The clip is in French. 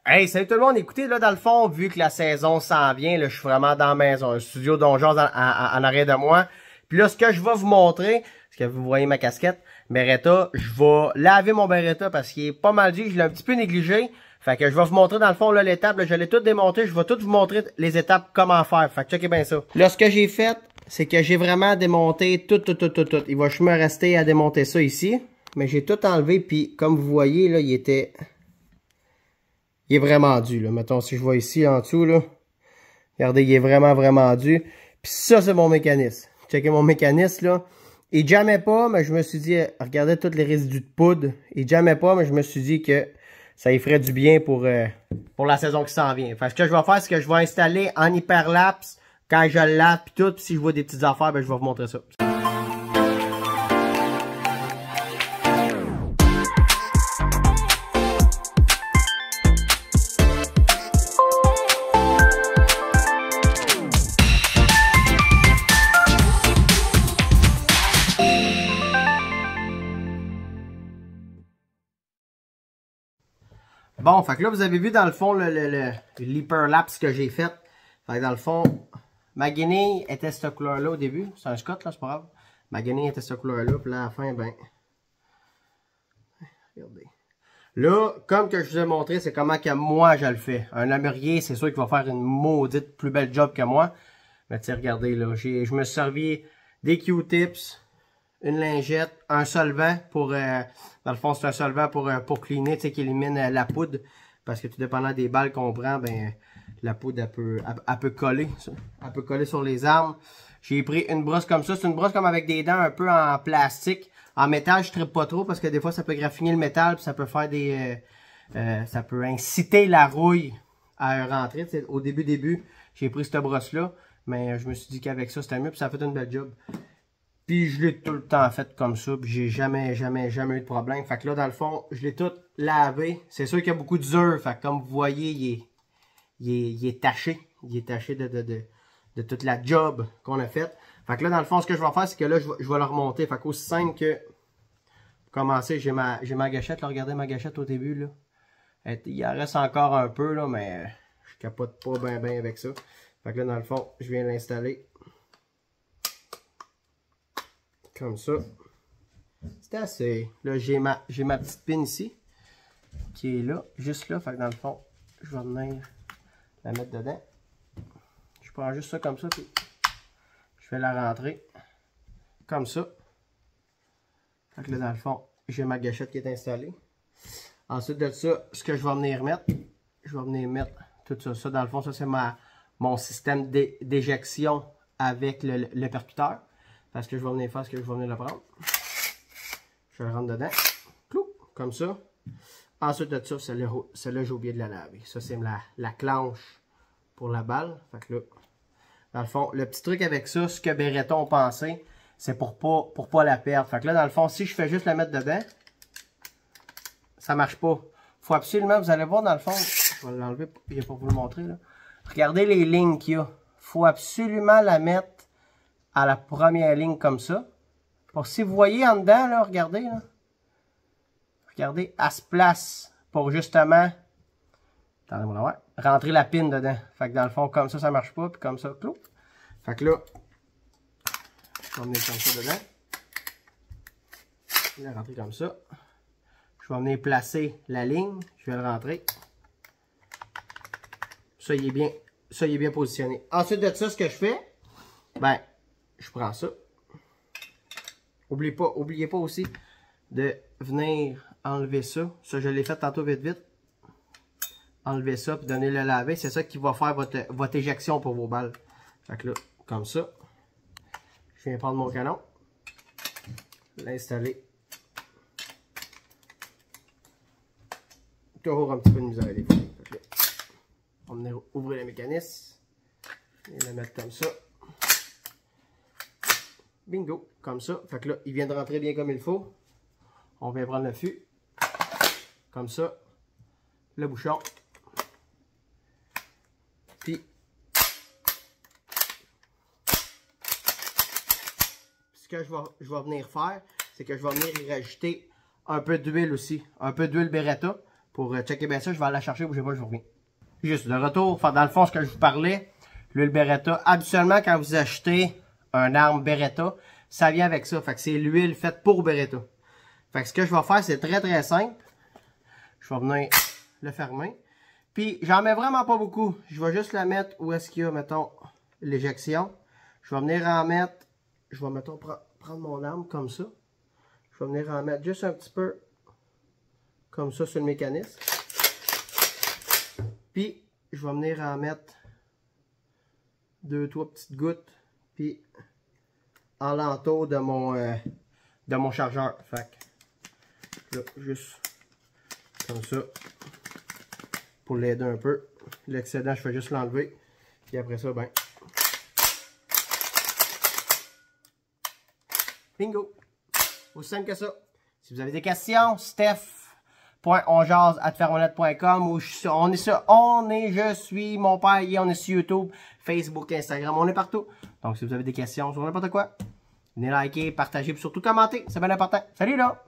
Hey, salut tout le monde! Écoutez, là, dans le fond, vu que la saison s'en vient, là, je suis vraiment dans la maison, un studio Donjon en arrière de moi. Puis là, ce que je vais vous montrer, parce que vous voyez ma casquette, Beretta, je vais laver mon Beretta parce qu'il est pas mal dit, je l'ai un petit peu négligé. Fait que je vais vous montrer dans le fond, là, l'étape, là, je l'ai tout démonté, je vais tout vous montrer les étapes, comment faire. Fait que checkez bien ça. Là, ce que j'ai fait, c'est que j'ai vraiment démonté tout. Il va juste me rester à démonter ça ici. Mais j'ai tout enlevé, puis comme vous voyez, là, il est vraiment dur, là. Mettons, si je vois ici, en dessous, là. Regardez, il est vraiment dur. Puis ça, c'est mon mécanisme. Checkez mon mécanisme, là. Il jammait pas, mais je me suis dit, regardez tous les résidus de poudre. Il jammait pas, mais je me suis dit que ça y ferait du bien pour la saison qui s'en vient. Fait que ce que je vais faire, c'est que je vais installer en hyperlapse quand je le lave, puis tout. Puis si je vois des petites affaires, ben, je vais vous montrer ça. Bon, fait que là, vous avez vu dans le fond l'hyperlapse que j'ai fait. Fait que dans le fond, ma guenille était cette couleur-là au début. C'est un Scott, là, c'est pas grave. Ma guenille était cette couleur-là, puis là, à la fin, ben... Regardez. Là, comme que je vous ai montré, c'est comment que moi, je le fais. Un amurier, c'est sûr qu'il va faire une maudite plus belle job que moi. Mais tu sais, regardez, là, je me suis servi des Q-tips, une lingette, un solvant pour, dans le fond, c'est un solvant pour cleaner, tu sais, qui élimine la poudre. Parce que tout dépendant des balles qu'on prend, ben, la poudre, elle peut coller. Elle peut coller sur les armes. J'ai pris une brosse comme ça. C'est une brosse comme avec des dents un peu en plastique. En métal, je trippe pas trop parce que des fois, ça peut graffiner le métal. Puis ça peut faire des... ça peut inciter la rouille à rentrer. Tu sais, au début, j'ai pris cette brosse-là. Mais je me suis dit qu'avec ça, c'était mieux. Puis ça a fait une belle job. Puis je l'ai tout le temps fait comme ça, puis j'ai jamais eu de problème. Fait que là, dans le fond, je l'ai tout lavé. C'est sûr qu'il y a beaucoup d'usure, fait que comme vous voyez, il est taché. Il est taché de toute la job qu'on a faite. Fait que là, dans le fond, ce que je vais faire, c'est que là, je vais le remonter. Fait qu'aussi simple que, pour commencer, j'ai ma gâchette. Là, regardez ma gâchette au début, là. Il en reste encore un peu, là, mais je capote pas bien avec ça. Fait que là, dans le fond, je viens l'installer. Comme ça. C'est assez. Là, j'ai ma petite pin ici. Qui est là. Juste là. Fait que dans le fond, je vais venir la mettre dedans. Je prends juste ça comme ça. Puis je vais la rentrer. Comme ça. Fait que là, dans le fond, j'ai ma gâchette qui est installée. Ensuite de ça, ce que je vais venir mettre. Je vais venir mettre tout ça. Ça, dans le fond, ça c'est mon système d'éjection avec le percuteur. Parce que je vais venir faire ce que je vais venir le prendre. Je le rentre dedans. Clou, comme ça. Ensuite de ça, celle-là, j'ai oublié de la laver. Ça, c'est la clenche pour la balle. Fait que là, dans le fond, le petit truc avec ça, ce que Beretta ont pensé, c'est pour pas la perdre. Fait que là, dans le fond, si je fais juste la mettre dedans, ça marche pas. Faut absolument, vous allez voir dans le fond, je vais l'enlever pour vous le montrer, là. Regardez les lignes qu'il y a. Faut absolument la mettre à la première ligne comme ça. Pour si vous voyez en dedans, là, regardez, là. Regardez, elle se place pour justement, attendez-moi là, rentrer la pin dedans. Fait que dans le fond, comme ça marche pas, puis comme ça, clou. Fait que là, je vais venir comme ça dedans. Je vais rentrer comme ça. Je vais venir placer la ligne. Je vais le rentrer. Ça, il est bien positionné. Ensuite de ça, ce que je fais, ben, je prends ça. Oubliez pas aussi de venir enlever ça. Ça, je l'ai fait tantôt vite. Enlever ça puis donner le laver. C'est ça qui va faire votre éjection pour vos balles. Fait que là, comme ça. Je viens prendre mon canon. L'installer. Toujours un petit peu de misère des fois. Fait que là, on va venir ouvrir le mécanisme. Et le mettre comme ça. Bingo, comme ça. Fait que là, il vient de rentrer bien comme il faut. On vient prendre le fût. Comme ça. Le bouchon. Puis, ce que je vais venir faire, c'est que je vais venir y rajouter un peu d'huile aussi. Un peu d'huile Beretta. pour checker bien ça. Je vais aller la chercher, bougez pas, je vous reviens. Juste de retour, dans le fond, ce que je vous parlais, l'huile Beretta. Habituellement, quand vous achetez un arme Beretta, ça vient avec ça. Fait que c'est l'huile faite pour Beretta. Fait que ce que je vais faire, c'est très simple. Je vais venir le fermer. Puis, j'en mets vraiment pas beaucoup. Je vais juste la mettre où est-ce qu'il y a, mettons, l'éjection. Je vais venir en mettre, je vais, mettons, prendre mon arme comme ça. Je vais venir en mettre juste un petit peu comme ça sur le mécanisme. Puis, je vais venir en mettre 2-3 petites gouttes. Puis, en l'entour de mon chargeur. Fait que, là, juste comme ça. Pour l'aider un peu. L'excédent, je fais juste l'enlever. Puis après ça, ben. Bingo! Aussi simple que ça. Si vous avez des questions, steph.onjase@fermonette.com ou je suis mon père, on est sur YouTube, Facebook, Instagram, on est partout. Donc si vous avez des questions sur n'importe quoi, venez liker, partager et surtout commenter, c'est bien important. Salut là!